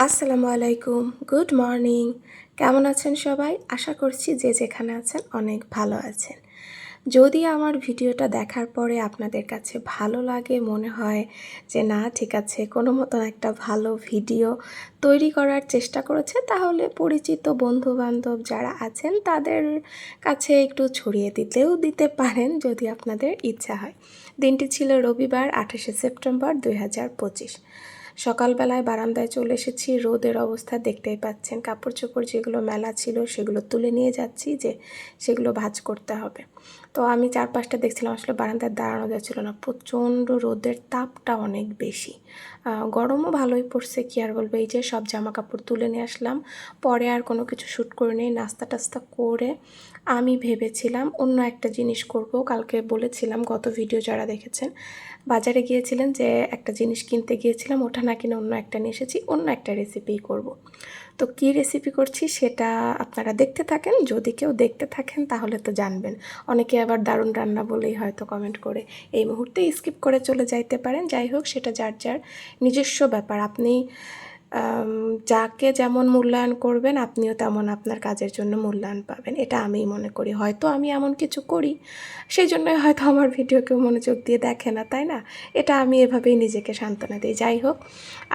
আসসালামু আলাইকুম, good morning. কেমন আছেন সবাই? আশা করছি যে যেখানে আছেন অনেক ভালো আছেন। যদি আমার ভিডিওটা দেখার পরে আপনাদের কাছে ভালো লাগে, মনে হয় যে না ঠিক আছে কোনো মতন একটা ভালো ভিডিও তৈরি করার চেষ্টা করেছে, তাহলে পরিচিত বন্ধুবান্ধব যারা আছেন তাদের কাছে একটু ছড়িয়ে দিতে পারেন যদি আপনাদের ইচ্ছা হয়। দিনটি ছিল রবিবার 28শে সেপ্টেম্বর 2025। সকালবেলায় বারান্দায় চলে এসেছি। রোদের অবস্থা দেখতেই পাচ্ছেন। কাপড় চোপড় যেগুলো মেলা ছিল সেগুলো তুলে নিয়ে যাচ্ছি যে সেগুলো ভাঁজ করতে হবে। তো আমি চারপাশটা দেখছিলাম, আসলে বারান্দায় দাঁড়ানো যাচ্ছিল না, প্রচণ্ড রোদের তাপটা অনেক বেশি। গরমও ভালোই পড়ছে, কী আর বলবো। এই যে সব জামা কাপড় তুলে নিয়ে আসলাম, পরে আর কোনো কিছু শ্যুট করে নেই। নাস্তা টাস্তা করে আমি ভেবেছিলাম অন্য একটা জিনিস করব। কালকে বলেছিলাম, গত ভিডিও যারা দেখেছেন, বাজারে গিয়েছিলেন যে একটা জিনিস কিনতে গিয়েছিলাম, ওটা না কিনে অন্য একটা নিয়ে এসেছি, অন্য একটা রেসিপিই করব। তো কী রেসিপি করছি সেটা আপনারা দেখতে থাকেন। যদি কেউ দেখতে থাকেন তাহলে তো জানবেন। অনেকে আবার দারুণ রান্না বলেই হয়তো কমেন্ট করে এই মুহূর্তে স্কিপ করে চলে যাইতে পারেন। যাই হোক, সেটা যার যার নিজস্ব ব্যাপার। আপনি যাকে যেমন মূল্যায়ন করবেন, আপনিও তেমন আপনার কাজের জন্য মূল্যায়ন পাবেন, এটা আমিই মনে করি। হয়তো আমি এমন কিছু করি, সেই জন্যই হয়তো আমার ভিডিও কেউ মনোযোগ দিয়ে দেখে না, তাই না? এটা আমি এভাবেই নিজেকে সান্ত্বনা দিই। যাই হোক,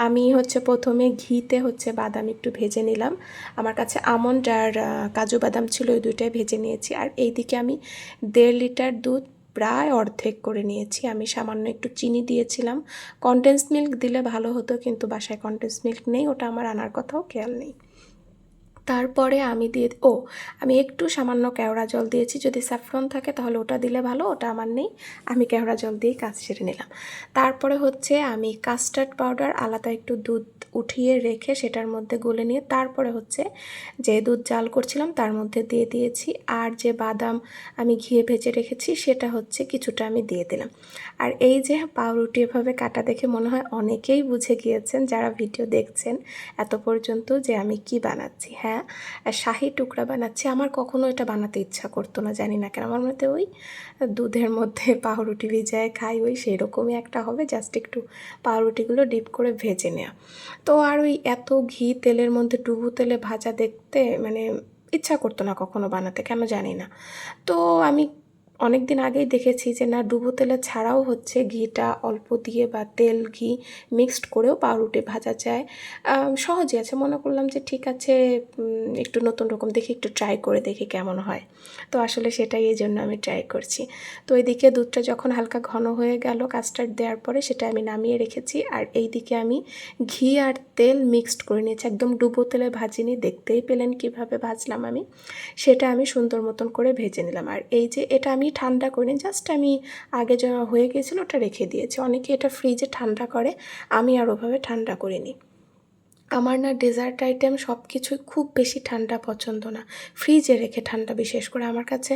আমি প্রথমে ঘিতে বাদাম একটু ভেজে নিলাম। আমার কাছে আমন্ড আর কাজু বাদাম ছিল, ওই দুইটাই ভেজে নিয়েছি। আর এইদিকে আমি 1.5 লিটার দুধ প্রায় অর্ধেক করে নিয়েছি। আমি সামান্য একটু চিনি দিয়েছিলাম। কনডেন্স মিল্ক দিলে ভালো হতো, কিন্তু বাসায় কনডেন্স মিল্ক নেই, ওটা আমার আনার কথাও খেয়াল নেই। তারপরে আমি একটু সামান্য কেওড়া জল দিয়েছি। যদি স্যাফরন থাকে তাহলে ওটা দিলে ভালো, ওটা আমার নেই। আমি কেওড়া জল দিয়েই কাজ সেরে নিলাম। তারপরে আমি কাস্টার্ড পাউডার আলাদা একটু দুধ উঠিয়ে রেখে সেটার মধ্যে গুলে নিয়ে তারপরে যে দুধ জাল করছিলাম তার মধ্যে দিয়ে দিয়েছি। আর যে বাদাম আমি ঘিয়ে ভেজে রেখেছি সেটা কিছুটা আমি দিয়ে দিলাম। আর এই যে পাউরুটি এভাবে কাটা দেখে মনে হয় অনেকেই বুঝে গিয়েছেন যারা ভিডিও দেখছেন এত পর্যন্ত যে আমি কি বানাচ্ছি। হ্যাঁ, শাহি টুকরা বানাচ্ছি। আমার কখনো এটা বানাতে ইচ্ছা করতো না, জানি না কেন। আমার মতে ওই দুধের মধ্যে পাউরুটি ভিজায় খাই, ওই সেরকমই একটা হবে, জাস্ট একটু পাউরুটিগুলো ডিপ করে ভেজে নেওয়া। তো আর ওই এত ঘি তেলের মধ্যে ডুবো তেলে ভাজা দেখতে ইচ্ছা করতো না কখনো বানাতে, কেন জানি না। তো আমি অনেক দিন আগেই দেখেছি যে না, ডুবো তেলে ছাড়াও ঘিটা অল্প দিয়ে বা তেল ঘি মিক্সড করেও পাউরুটি ভাজা যায়। সহজই আছে, মনে করলাম যে ঠিক আছে, একটু নতুন রকম দেখি, একটু ট্রাই করে দেখি কেমন হয়। তো আসলে সেটাই, এই জন্য আমি ট্রাই করছি। তো এইদিকে দুধটা যখন হালকা ঘন হয়ে গেল কাস্টার্ড দেওয়ার পরে, সেটা আমি নামিয়ে রেখেছি। আর এইদিকে আমি ঘি আর তেল মিক্সড করে নিয়েছি, একদম ডুবো তেলে ভাজিনি। দেখতেই পেলেন কিভাবে ভাজলাম আমি, সেটা আমি সুন্দর মতন করে ভেজে নিলাম। আর এই যে এটা আমি ঠান্ডা করিনি, জাস্ট আমি আগে যা হয়ে গিয়েছিলো ওটা রেখে দিয়েছি। অনেকে এটা ফ্রিজে ঠান্ডা করে, আমি আর ওভাবে ঠান্ডা করিনি। আমার না ডেজার্ট আইটেম সব কিছুই খুব বেশি ঠান্ডা পছন্দ না, ফ্রিজে রেখে ঠান্ডা বিশেষ করে। আমার কাছে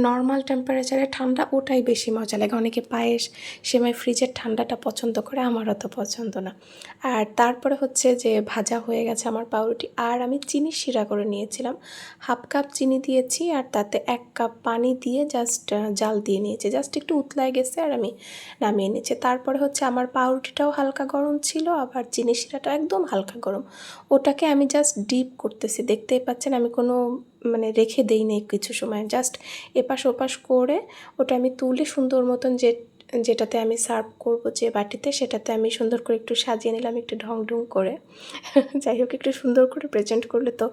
নর্মাল টেম্পারেচারে ঠান্ডা ওটাই বেশি মজা লাগে। অনেকে পায়েস সেমাই ফ্রিজের ঠান্ডাটা পছন্দ করে, আমার অত পছন্দ না। আর তারপরে যে ভাজা হয়ে গেছে আমার পাউরুটি, আর আমি চিনি শিরা করে নিয়েছিলাম। 1/2 কাপ চিনি দিয়েছি, আর তাতে 1 কাপ পানি দিয়ে জাস্ট জাল দিয়ে নিয়েছি। জাস্ট একটু উতলায় গেছে আর আমি নামিয়ে নিয়েছি। তারপরে আমার পাউরুটিটাও হালকা গরম ছিল, আবার চিনি শিরাটা একদম হালকা গরম। ওটাকে আমি জাস্ট ডিপ করতেছি, দেখতেই পাচ্ছেন। আমি কোনো রেখে দেই নেই কিছু সময়, জাস্ট এপাশ ওপাশ করে ওটা আমি তুলে সুন্দর মতন যেটাতে আমি সার্ভ করব যে বাটিতে, সেটাতে আমি সুন্দর করে একটু সাজিয়ে নিলাম, একটু ঢং ঢং করে। যাই হোক, একটু সুন্দর করে প্রেজেন্ট করলে তো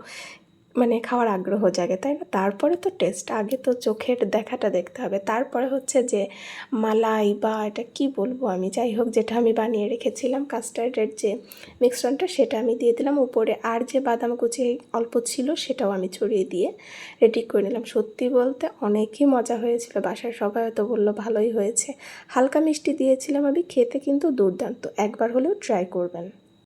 খাওয়ার আগ্রহ জাগে, তাই না? তারপরে তো টেস্ট, আগে তো চোখের দেখাটা দেখতে হবে। তারপরে যে মালাই বা এটা কি বলবো আমি, যাই হোক, যেটা আমি বানিয়ে রেখেছিলাম কাস্টার্ডের যে মিশ্রণটা, সেটা আমি দিয়ে দিলাম উপরে। আর যে বাদাম কুচি অল্প ছিল সেটাও আমি ছড়িয়ে দিয়ে রেডি করে নিলাম। সত্যি বলতে অনেকই মজা হয়েছিল, বাসার সবাই তো বললো ভালোই হয়েছে। হালকা মিষ্টি দিয়েছিলাম আমি, খেতে কিন্তু দুর্দান্ত, একবার হলেও ট্রাই করবেন।